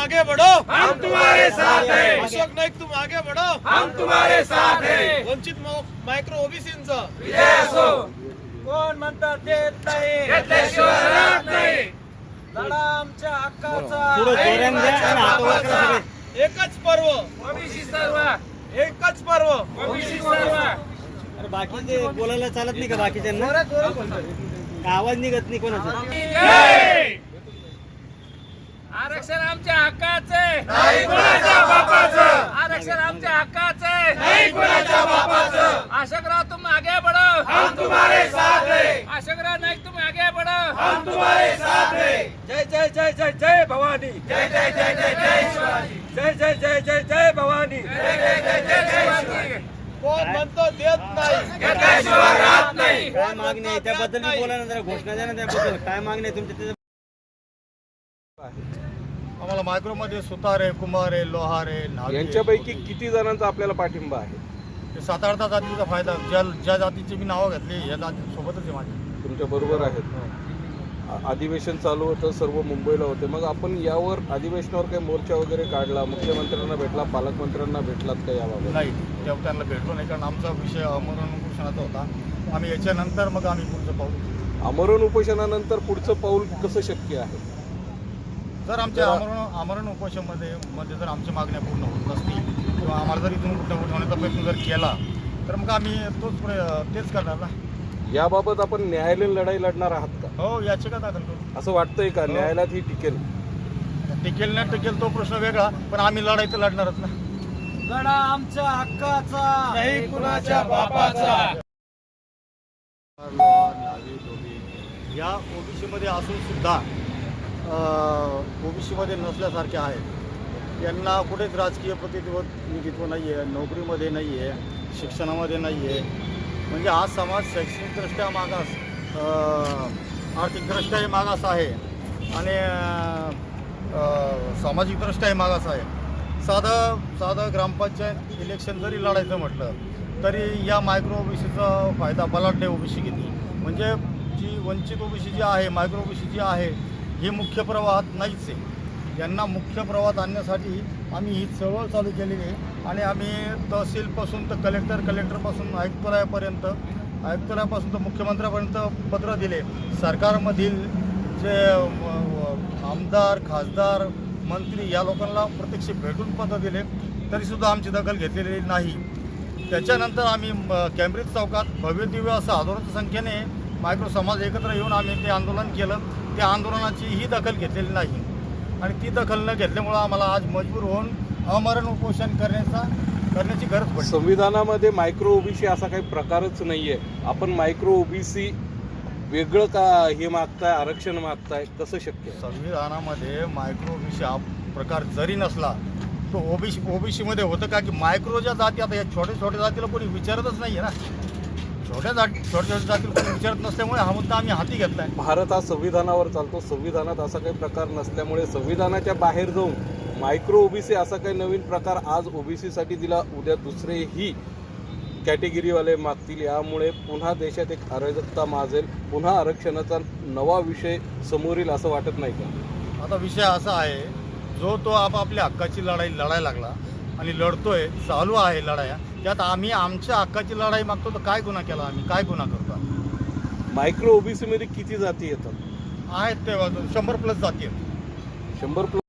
आगे बढ़ो, हम तुम्हारे साथ हैं। अशोक नाईक तुम आगे बढ़ो, हम तुम्हारे साथ हैं। वंचित मायक्रो ओबीसींचा विजय असो. कोण म्हणतात देत नाही, घेतल्याशिवाय राहत नाही. लढा आमच्या हक्काचा. पुढे जोराने द्या आणि हात वर करा सगळे. एकच पर्व, ओबीसी सर्व, एकच पर्व. ओबीसी सर्व. अरे बाकीचे बोलायला चालत नाही का बाकीच्यांना? का आवाज निघत नाही कोणाचा? जय. आरक्षण आमच्या हक्काचे, नाही कोणाच्या बापाचं. आरक्षण आमच्या हक्काचे, नाही कोणाच्या बापाचं. अशोकराव तुम आगे बढ़ो, हम तुम्हारे साथ हैं. अशोकराव नाईक तुम आगे बढ़ो, हम तुम्हारे साथ हैं. जय जय जय जय जय भवानी. जय जय जय जय जय शिवाजी. जय जय जय जय जय भवानी. जय जय जय जय शिवाजी. कोण म्हणतो देत नाही, घेतल्याशिवाय राहत नाही. काय मागणी आहे त्याबद्दल मी बोला ना, जरा घोषणा द्या ना त्याबद्दल. काय मागणी आहे तुमच्या? आम्हाला मायक्रोमध्ये सुतारे, कुंभारे, लोहारे, न्हावी यांच्यापैकी किती जणांचा आपल्याला पाठिंबा आहे? ते 7-8 जातीचा फायदा ज्या जातीची मी नावं घातली या जातीसोबतच आहे माझ्या. तुमच्या बरोबर आहेत. अधिवेशन चालू होतं, सर्व मुंबईला होते. मग आपण यावर अधिवेशनावर काही मोर्चा वगैरे काढला, मुख्यमंत्र्यांना भेटला, पालकमंत्र्यांना भेटलात का याबाबत? नाही, तेव्हा त्यांना भेटलो नाही, कारण आमचा विषय अमरण उपोषणाचा होता. आम्ही याच्यानंतर मग आम्ही पुढचं पाहू. आमरण उपोषणानंतर पुढचं पाऊल कसं शक्य आहे? जर आमच्या आमरण उपोषणामध्ये जर आमच्या मागण्या पूर्ण होत नसतील किंवा आम्हाला जर इथून उठवण्याचा प्रयत्न जर केला तर मग आम्ही तेच करणार ना. याबाबत आपण न्यायालयीन लढाई लढणार आहात का? हो, याचिका दाखल करू. असं वाटतंय का न्यायालयात ही टिकेल? टिकेल ना टिकेल तो प्रश्न वेगळा, पण आम्ही लढाई तर लढणारच ना. लढा आमच्या हक्काचा, नाही कुणाच्या बापाचा. न्हावी, धोबी या ओबीसीमध्ये असून सुद्धा ओबीसीमध्ये नसल्यासारखे आहेत. यांना कुठेच राजकीय प्रतिनिधित्व नाही आहे, नोकरीमध्ये नाही आहे, शिक्षणामध्ये नाही आहे. म्हणजे हा समाज शैक्षणिकदृष्ट्या मागास, आर्थिकदृष्ट्याही मागास आहे आणि सामाजिकदृष्ट्याही मागास आहे. साधं ग्रामपंचायत इलेक्शन जरी लढायचं म्हटलं तरी या मायक्रो ओबीसीचा फायदा बलाढ्य ओबीसी घेते. म्हणजे जी वंचित ओबीसी जी आहे, मायक्रो ओबीसी जी आहे, ही मुख्य प्रवाहात नाहीच आहे. यांना मुख्य प्रवाहात आणण्यासाठी आम्ही ही चळवळ चालू केलेली आहे आणि आम्ही तहसीलपासून तर कलेक्टरपासून आयुक्तालयापासून तर मुख्यमंत्र्यापर्यंत पत्र दिले. सरकारमधील जे आमदार, खासदार, मंत्री या लोकांना प्रत्यक्ष भेटून पत्र दिले, तरीसुद्धा आमची दखल घेतलेली नाही. त्याच्यानंतर आम्ही कॅम्ब्रिज चौकात भव्यदिव्य असं हजारोच्या संख्येने मायक्रो समाज एकत्र येऊन आम्ही ते आंदोलन केलं. त्या आंदोलनाची ही दखल घेतलेली नाही आणि ती दखल न घेतल्यामुळं आम्हाला आज मजबूर होऊन अमरण उपोषण करण्याची गरज पडली. संविधानामध्ये मायक्रो ओबीसी असा काही प्रकारच नाहीये. आपण मायक्रो ओबीसी वेगळं का हे मागताय, आरक्षण मागताय, कसं शक्य आहे? संविधानामध्ये मायक्रो ओबीसी हा प्रकार जरी नसला तो ओबीसीमध्ये होतं का? की मायक्रो ज्या जाती, आता या छोट्या जातीला कोणी विचारतच नाही आहे ना. छोट्या जातीला कोणी विचारत नसल्यामुळे हा मुद्दा आम्ही हाती घेतला आहे. भारत हा संविधानावर चालतो. संविधानात असा काही प्रकार नसल्यामुळे संविधानाच्या बाहेर जाऊन मायक्रो ओबीसी असा काही नवीन प्रकार आज ओबीसीसाठी दिला, उद्या दुसरेही कॅटेगरीवाले मागतील. यामुळे पुन्हा देशात एक अराजकता माजेल, पुन्हा आरक्षणाचा नवा विषय समोर येईल असं वाटत नाही का? आता विषय असा आहे, जो तो आपापल्या हक्काची लढाई लढायला लागला आणि लढतोय, चालू आहे लढाया, त्यात आम्ही आमच्या हक्काची लढाई मागतो तर काय गुन्हा केला? आम्ही काय गुन्हा करतो? मायक्रो ओबीसी मध्ये किती जाती येतात? आहेत ते 100+ जाती आहेत. 100+